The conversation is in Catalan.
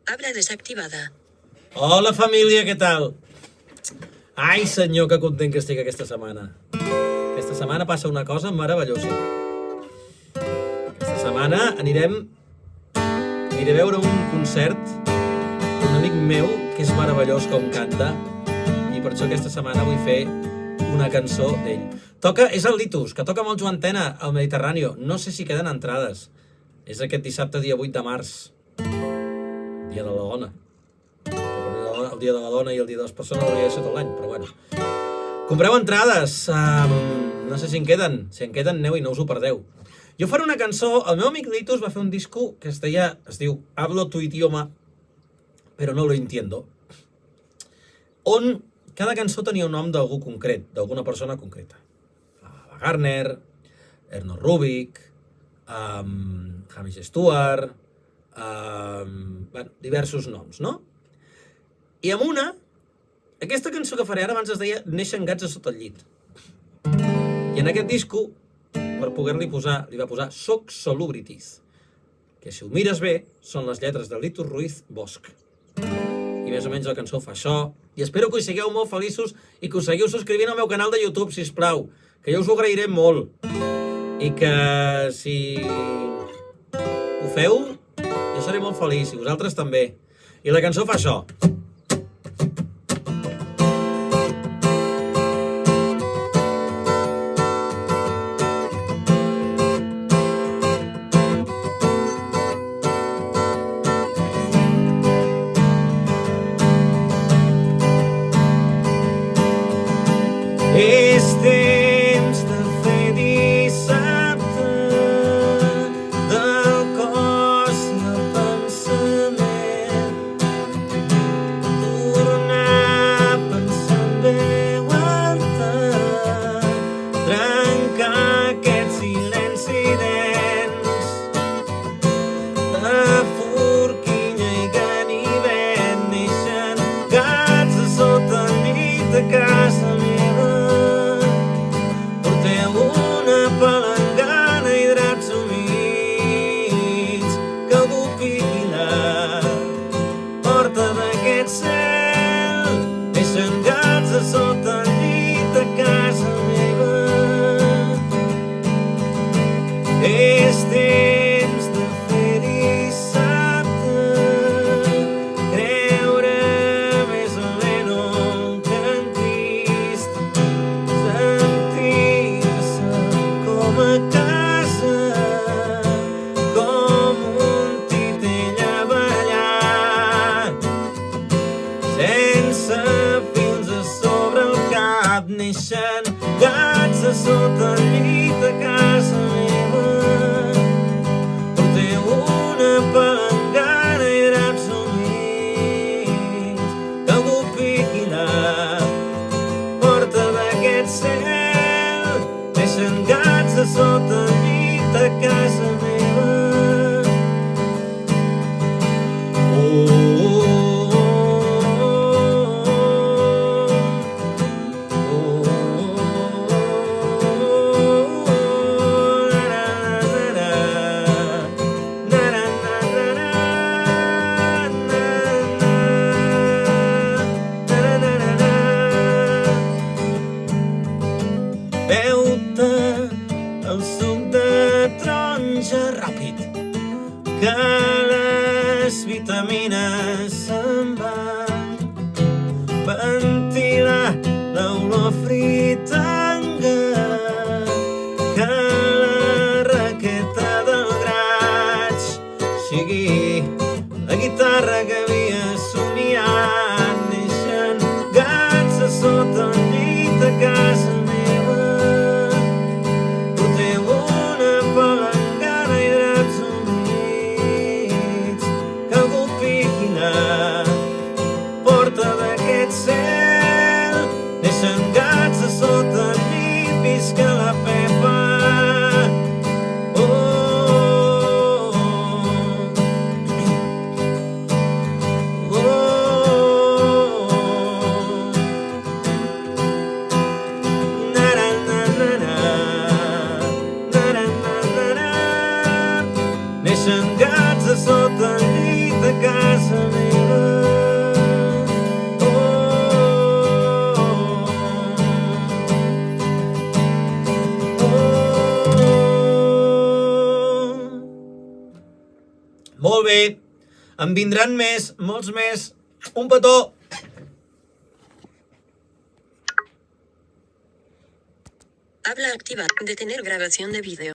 Habla desactivada. Hola família, què tal? Ai senyor, que content que estic aquesta setmana. Aquesta setmana passa una cosa meravellosa. Aquesta setmana aniré a veure un concert d'un amic meu que és meravellós com canta, i per això aquesta setmana vull fer una cançó d'ell. És el Litus, que toca amb el Joan Tena al Mediterráneo. No sé si queden entrades. És aquest dissabte, dia 8 de març. Dia de la dona. El dia de la dona i el dia de les persones hauria de ser tot l'any, però bueno. Compreu entrades. No sé si en queden. Si en queden, aneu i no us ho perdeu. Jo faré una cançó. El meu amic Litus va fer un disco que es diu Hablo tu idioma, però no lo entiendo. On cada cançó tenia un nom d'algú concret, d'alguna persona concreta. Ava Gardner, Erno Rubik, Hamish Stewart, diversos noms, no? I amb aquesta cançó que faré ara abans es deia Neixen gats a sota el llit. I en aquest disco, per poder-li posar, li va posar Soc Solubrities, que si ho mires bé, són les lletres de Litus Ruiz Bosch. I més o menys la cançó fa això. I espero que hi sigueu molt feliços i que us seguiu subscrivint al meu canal de YouTube, sisplau, que jo us ho agrairé molt. I que si ho feu, jo seré molt feliç, i vosaltres també. I la cançó fa això. És temps de fer dissabte del cos i el pensament, tornar a pensar en veu alta, trencar aquest silenci dens de forquilla i ganivet. Neixen gats a sota el llit a casa meva. Una palangana i draps humits, que algú piqui la porta d'aquest cel. Neixen gats a sota el llit a casa meva. És temps de fer dissabte, creure més en Lennon que en Crist, com a casa, com un titell a ballar, sense fils a sobre el cap. Neixen gats a sota el llit a casa meva. Porteu una palangana i draps humits, que algú piqui la porta d'aquest cel. Neixen gats a sota el llit a casa meva. Beu-te el suc de taronja ràpid, que les vitamines se'n van. Ventila l'olor fritanga, que la raqueta del graig sigui la guitarra que havia somiat. Neixen gats a sota el llit a casa meva. Porteu una palangana i draps humits, que algú piqui la porta d'aquest cel. Neixen gats a sota el llit, visca la Pepa. Neixen gats a sota el llit a casa meva. Molt bé. En vindran més, molts més. Un petó. Habla activa. Detener grabación de vídeo.